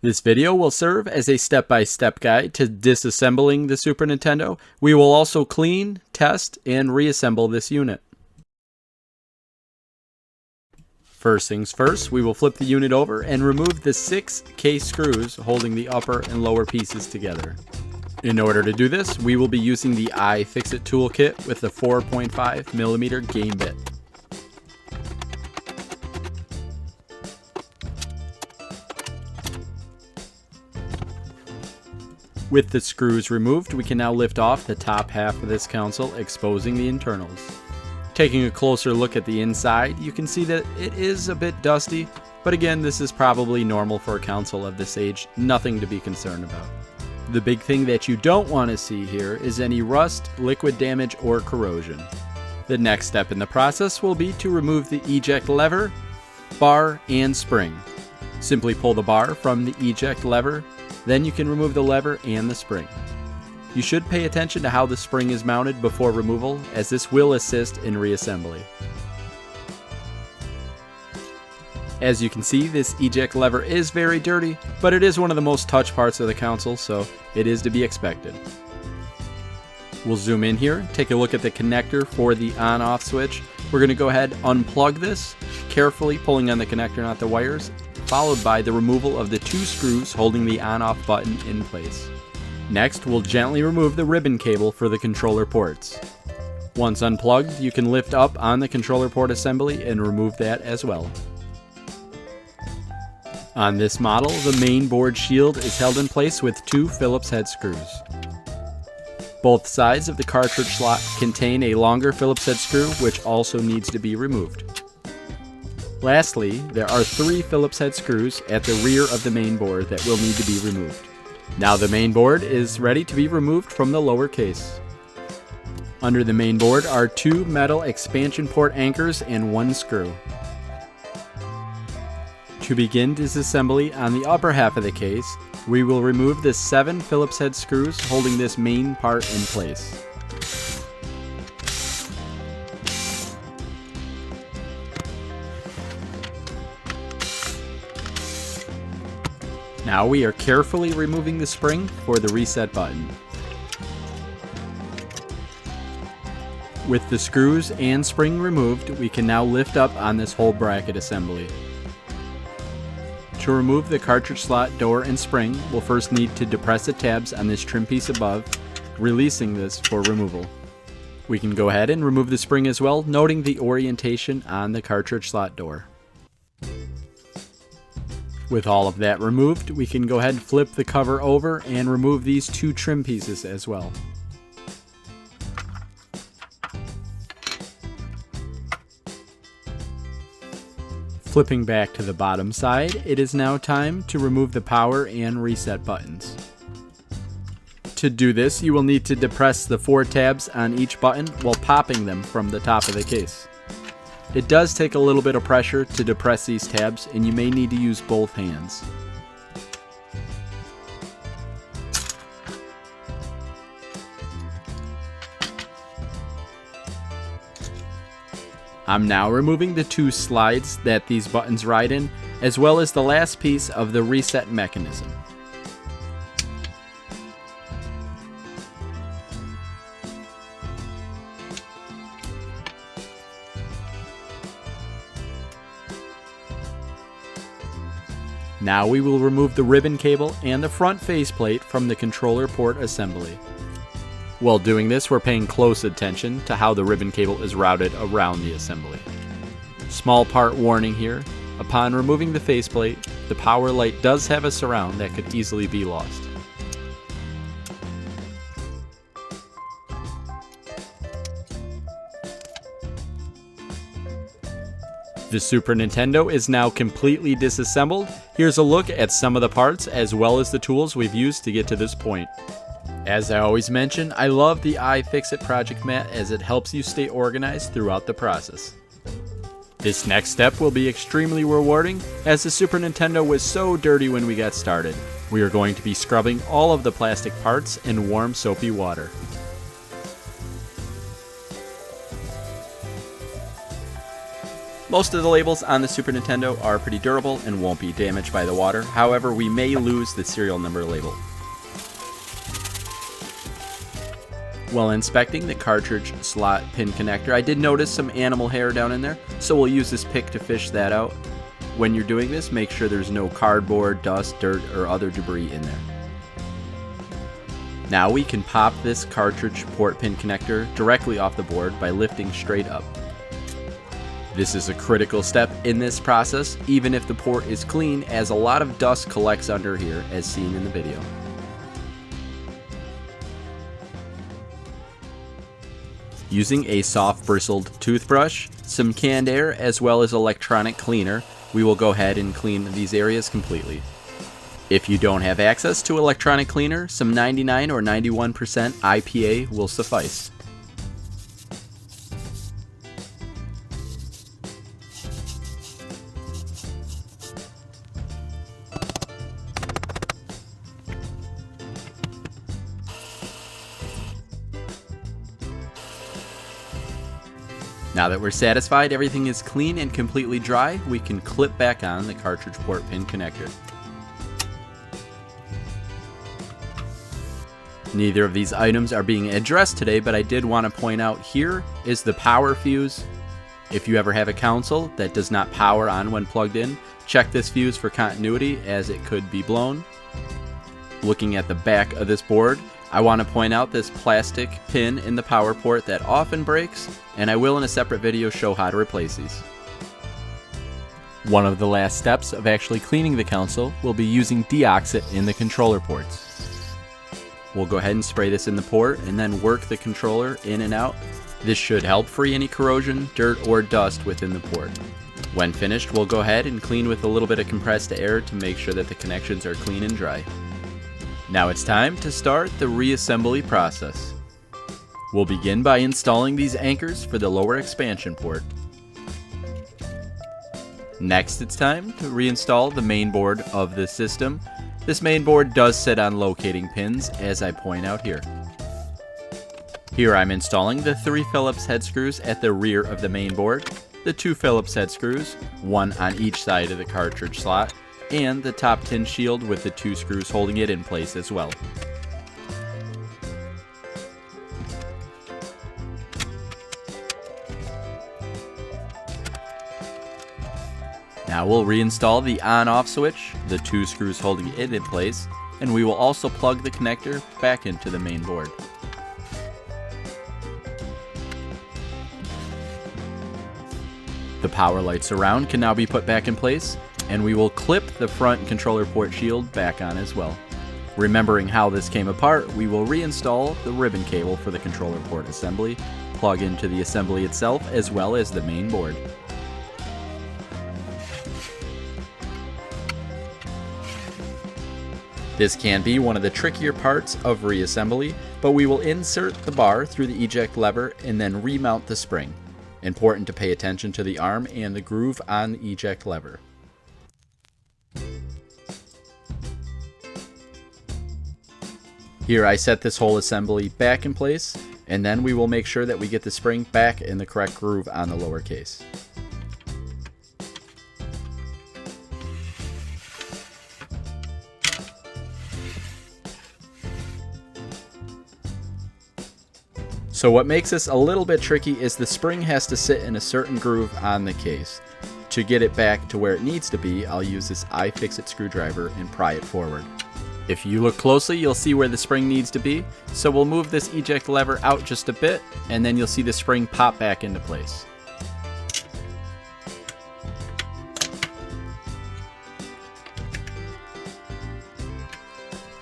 This video will serve as a step-by-step guide to disassembling the Super Nintendo. We will also clean, test, and reassemble this unit. First things first, we will flip the unit over and remove the 6 case screws holding the upper and lower pieces together. In order to do this, we will be using the iFixit toolkit with the 4.5mm game bit. With the screws removed, we can now lift off the top half of this console, exposing the internals. Taking a closer look at the inside, you can see that it is a bit dusty, but again, this is probably normal for a console of this age, nothing to be concerned about. The big thing that you don't want to see here is any rust, liquid damage, or corrosion. The next step in the process will be to remove the eject lever, bar, and spring. Simply pull the bar from the eject lever, then you can remove the lever and the spring. You should pay attention to how the spring is mounted before removal, as this will assist in reassembly. As you can see, this eject lever is very dirty, but it is one of the most touched parts of the console, so it is to be expected. We'll zoom in here, take a look at the connector for the on-off switch. We're going to go ahead, unplug this, carefully pulling on the connector, not the wires, followed by the removal of the 2 screws holding the on-off button in place. Next, we'll gently remove the ribbon cable for the controller ports. Once unplugged, you can lift up on the controller port assembly and remove that as well. On this model, the main board shield is held in place with 2 Phillips head screws. Both sides of the cartridge slot contain a longer Phillips head screw, which also needs to be removed. Lastly, there are 3 Phillips head screws at the rear of the main board that will need to be removed. Now the main board is ready to be removed from the lower case. Under the main board are 2 metal expansion port anchors and 1 screw. To begin disassembly on the upper half of the case, we will remove the 7 Phillips head screws holding this main part in place. Now we are carefully removing the spring for the reset button. With the screws and spring removed, we can now lift up on this whole bracket assembly. To remove the cartridge slot door and spring, we'll first need to depress the tabs on this trim piece above, releasing this for removal. We can go ahead and remove the spring as well, noting the orientation on the cartridge slot door. With all of that removed, we can go ahead and flip the cover over and remove these 2 trim pieces as well. Flipping back to the bottom side, it is now time to remove the power and reset buttons. To do this, you will need to depress the 4 tabs on each button while popping them from the top of the case. It does take a little bit of pressure to depress these tabs, and you may need to use both hands. I'm now removing the 2 slides that these buttons ride in, as well as the last piece of the reset mechanism. Now we will remove the ribbon cable and the front faceplate from the controller port assembly. While doing this, we're paying close attention to how the ribbon cable is routed around the assembly. Small part warning here, upon removing the faceplate, the power light does have a surround that could easily be lost. The Super Nintendo is now completely disassembled. Here's a look at some of the parts as well as the tools we've used to get to this point. As I always mention, I love the iFixit project mat as it helps you stay organized throughout the process. This next step will be extremely rewarding as the Super Nintendo was so dirty when we got started. We are going to be scrubbing all of the plastic parts in warm soapy water. Most of the labels on the Super Nintendo are pretty durable and won't be damaged by the water. However, we may lose the serial number label. While inspecting the cartridge slot pin connector, I did notice some animal hair down in there, so we'll use this pick to fish that out. When you're doing this, make sure there's no cardboard, dust, dirt, or other debris in there. Now we can pop this cartridge port pin connector directly off the board by lifting straight up. This is a critical step in this process, even if the port is clean, as a lot of dust collects under here, as seen in the video. Using a soft bristled toothbrush, some canned air, as well as electronic cleaner, we will go ahead and clean these areas completely. If you don't have access to electronic cleaner, some 99 or 91% IPA will suffice. Now that we're satisfied everything is clean and completely dry, we can clip back on the cartridge port pin connector. Neither of these items are being addressed today, but I did want to point out here is the power fuse. If you ever have a console that does not power on when plugged in, check this fuse for continuity as it could be blown. Looking at the back of this board, I want to point out this plastic pin in the power port that often breaks, and I will in a separate video show how to replace these. One of the last steps of actually cleaning the console will be using deoxit in the controller ports. We'll go ahead and spray this in the port and then work the controller in and out. This should help free any corrosion, dirt, or dust within the port. When finished, we'll go ahead and clean with a little bit of compressed air to make sure that the connections are clean and dry. Now it's time to start the reassembly process. We'll begin by installing these anchors for the lower expansion port. Next, it's time to reinstall the main board of the system. This main board does sit on locating pins, as I point out here. Here I'm installing the 3 Phillips head screws at the rear of the main board, the 2 Phillips head screws, one on each side of the cartridge slot, and the top tin shield with the 2 screws holding it in place as well. Now we'll reinstall the on-off switch, the 2 screws holding it in place, and we will also plug the connector back into the main board. The power lights around can now be put back in place, and we will clip the front controller port shield back on as well. Remembering how this came apart, we will reinstall the ribbon cable for the controller port assembly, plug into the assembly itself as well as the main board. This can be one of the trickier parts of reassembly, but we will insert the bar through the eject lever and then remount the spring. Important to pay attention to the arm and the groove on the eject lever. Here I set this whole assembly back in place, and then we will make sure that we get the spring back in the correct groove on the lower case. So what makes this a little bit tricky is the spring has to sit in a certain groove on the case. To get it back to where it needs to be, I'll use this iFixit screwdriver and pry it forward. If you look closely, you'll see where the spring needs to be, so we'll move this eject lever out just a bit, and then you'll see the spring pop back into place.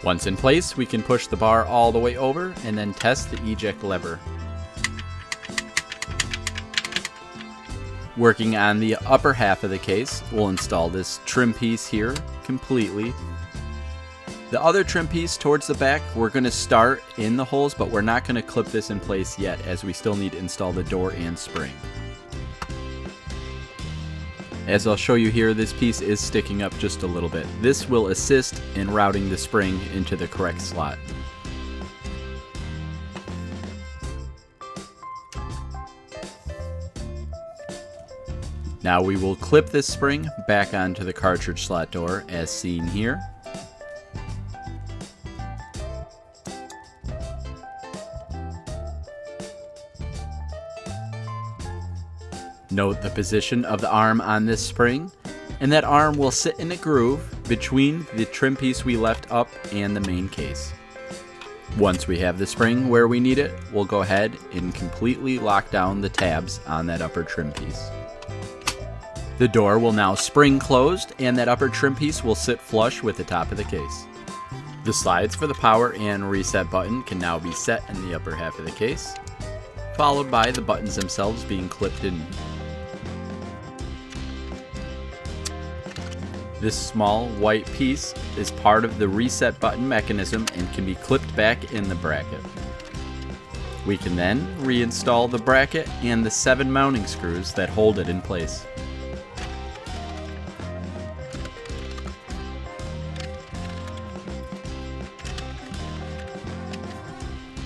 Once in place, we can push the bar all the way over and then test the eject lever. Working on the upper half of the case, we'll install this trim piece here completely. The other trim piece towards the back, we're going to start in the holes, but we're not going to clip this in place yet as we still need to install the door and spring. As I'll show you here, this piece is sticking up just a little bit. This will assist in routing the spring into the correct slot. Now we will clip this spring back onto the cartridge slot door as seen here. Note the position of the arm on this spring, and that arm will sit in a groove between the trim piece we left up and the main case. Once we have the spring where we need it, we'll go ahead and completely lock down the tabs on that upper trim piece. The door will now spring closed, and that upper trim piece will sit flush with the top of the case. The slides for the power and reset button can now be set in the upper half of the case, followed by the buttons themselves being clipped in. This small white piece is part of the reset button mechanism and can be clipped back in the bracket. We can then reinstall the bracket and the 7 mounting screws that hold it in place.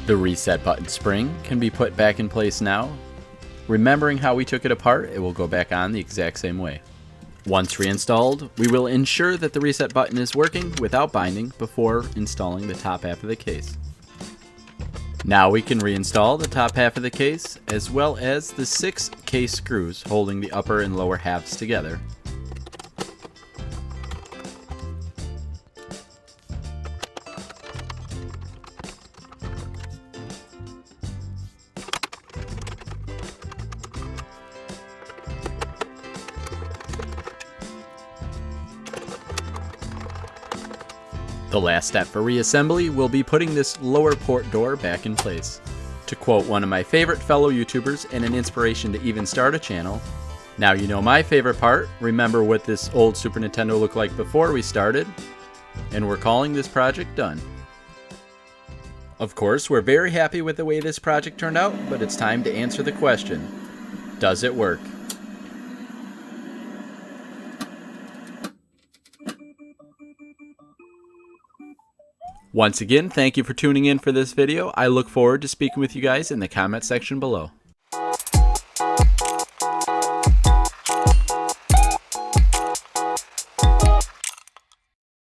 The reset button spring can be put back in place now. Remembering how we took it apart, it will go back on the exact same way. Once reinstalled, we will ensure that the reset button is working without binding before installing the top half of the case. Now we can reinstall the top half of the case as well as the 6 case screws holding the upper and lower halves together. The last step for reassembly will be putting this lower port door back in place. To quote one of my favorite fellow YouTubers and an inspiration to even start a channel, "Now you know my favorite part, remember what this old Super Nintendo looked like before we started, and we're calling this project done." Of course, we're very happy with the way this project turned out, but it's time to answer the question, does it work? Once again, thank you for tuning in for this video. I look forward to speaking with you guys in the comment section below.